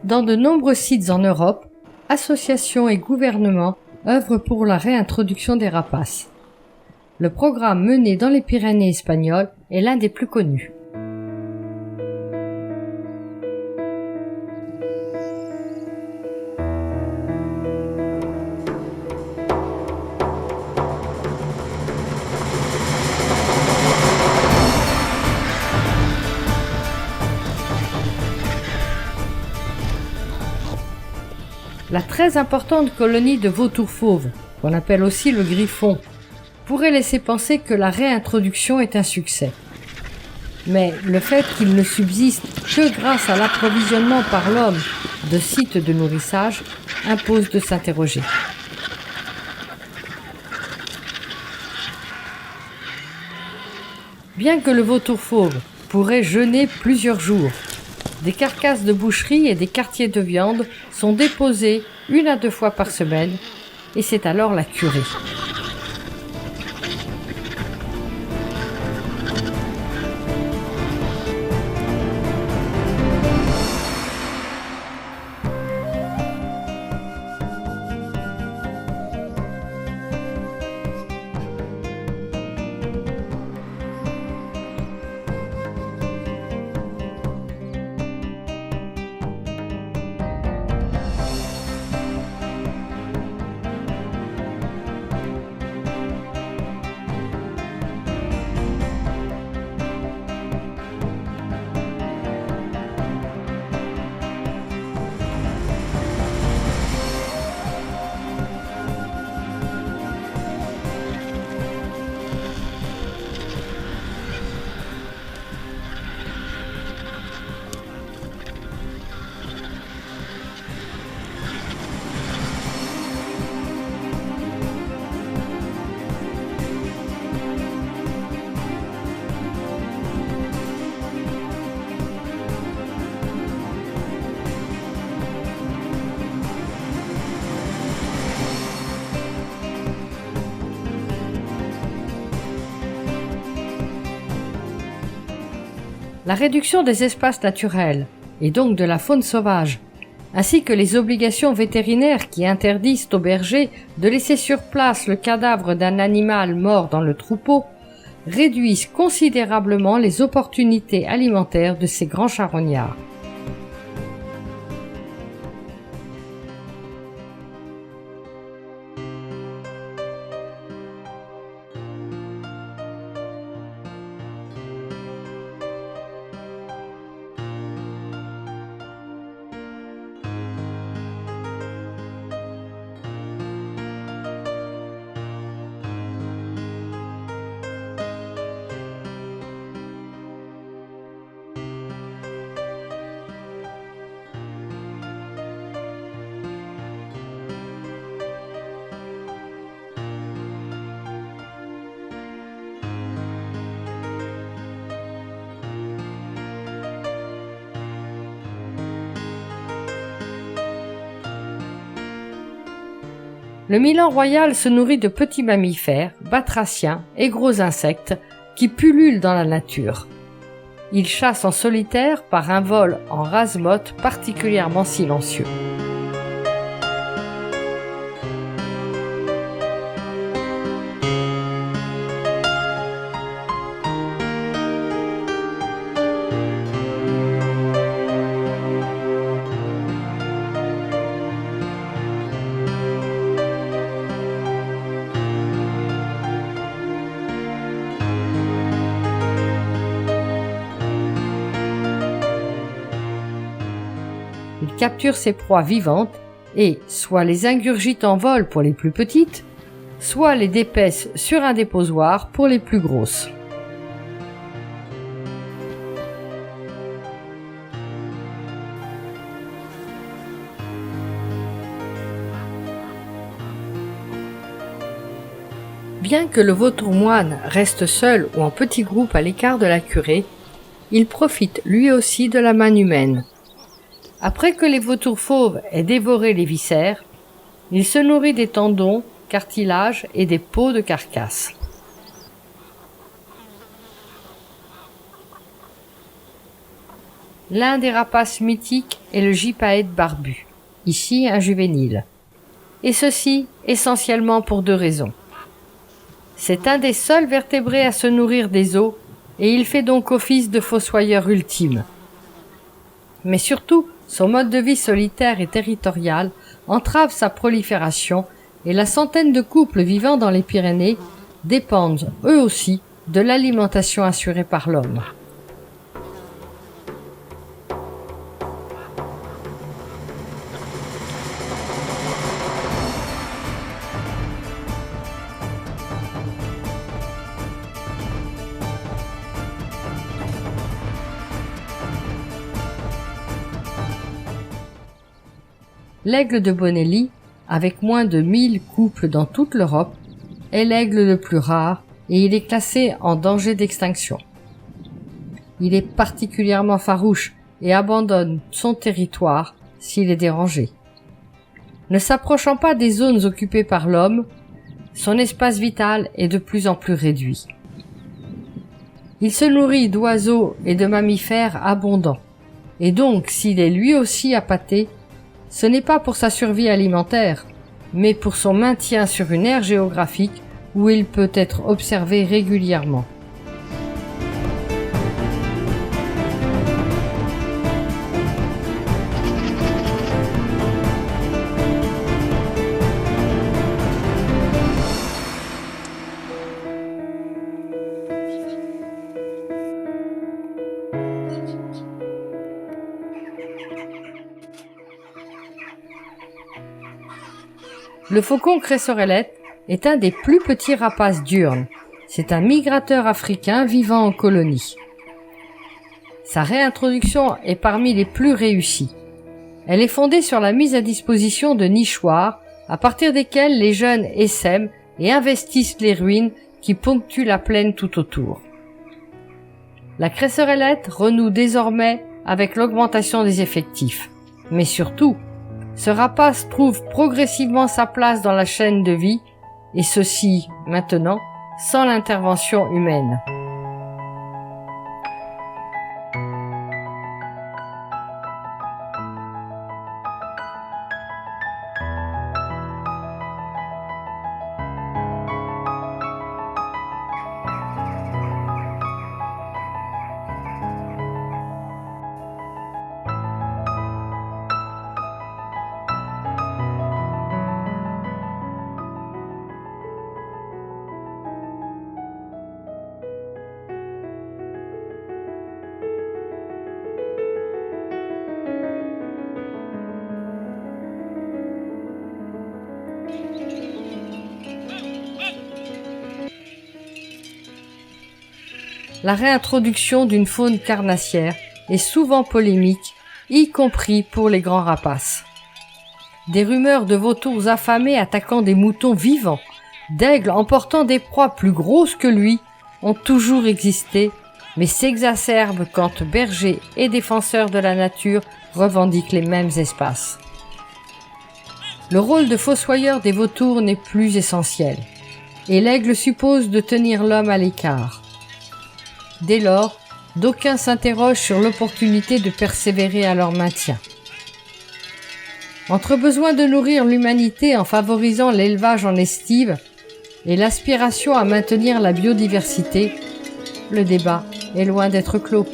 Dans de nombreux sites en Europe, associations et gouvernements œuvrent pour la réintroduction des rapaces. Le programme mené dans les Pyrénées espagnoles est l'un des plus connus. La très importante colonie de vautours fauves, qu'on appelle aussi le griffon, pourrait laisser penser que la réintroduction est un succès. Mais le fait qu'il ne subsiste que grâce à l'approvisionnement par l'homme de sites de nourrissage impose de s'interroger. Bien que le vautour fauve pourrait jeûner plusieurs jours, des carcasses de boucherie et des quartiers de viande sont déposés 1 à 2 fois par semaine, et c'est alors la curée. La réduction des espaces naturels, et donc de la faune sauvage, ainsi que les obligations vétérinaires qui interdisent aux bergers de laisser sur place le cadavre d'un animal mort dans le troupeau, réduisent considérablement les opportunités alimentaires de ces grands charognards. Le milan royal se nourrit de petits mammifères, batraciens et gros insectes qui pullulent dans la nature. Il chasse en solitaire par un vol en rase-motte particulièrement silencieux. Il capture ses proies vivantes et soit les ingurgite en vol pour les plus petites, soit les dépèce sur un déposoir pour les plus grosses. Bien que le vautour moine reste seul ou en petits groupes à l'écart de la curée, il profite lui aussi de la manne humaine. Après que les vautours fauves aient dévoré les viscères, il se nourrit des tendons, cartilages et des peaux de carcasse. L'un des rapaces mythiques est le gypaète barbu, ici un juvénile. Et ceci essentiellement pour deux raisons. C'est un des seuls vertébrés à se nourrir des eaux et il fait donc office de fossoyeur ultime. Mais surtout, son mode de vie solitaire et territorial entrave sa prolifération et la centaine de couples vivant dans les Pyrénées dépendent, eux aussi, de l'alimentation assurée par l'homme. L'aigle de Bonelli, avec moins de 1000 couples dans toute l'Europe, est l'aigle le plus rare et il est classé en danger d'extinction. Il est particulièrement farouche et abandonne son territoire s'il est dérangé. Ne s'approchant pas des zones occupées par l'homme, son espace vital est de plus en plus réduit. Il se nourrit d'oiseaux et de mammifères abondants, et donc s'il est lui aussi appâté, ce n'est pas pour sa survie alimentaire, mais pour son maintien sur une aire géographique où il peut être observé régulièrement. Le faucon cressorellette est un des plus petits rapaces diurnes. C'est un migrateur africain vivant en colonie. Sa réintroduction est parmi les plus réussies. Elle est fondée sur la mise à disposition de nichoirs à partir desquels les jeunes essaiment et investissent les ruines qui ponctuent la plaine tout autour. La cressorellette renoue désormais avec l'augmentation des effectifs. Mais surtout, ce rapace trouve progressivement sa place dans la chaîne de vie, et ceci, maintenant, sans l'intervention humaine. La réintroduction d'une faune carnassière est souvent polémique, y compris pour les grands rapaces. Des rumeurs de vautours affamés attaquant des moutons vivants, d'aigles emportant des proies plus grosses que lui, ont toujours existé, mais s'exacerbent quand bergers et défenseurs de la nature revendiquent les mêmes espaces. Le rôle de fossoyeur des vautours n'est plus essentiel, et l'aigle suppose de tenir l'homme à l'écart. Dès lors, d'aucuns s'interrogent sur l'opportunité de persévérer à leur maintien. Entre besoin de nourrir l'humanité en favorisant l'élevage en estive et l'aspiration à maintenir la biodiversité, le débat est loin d'être clos.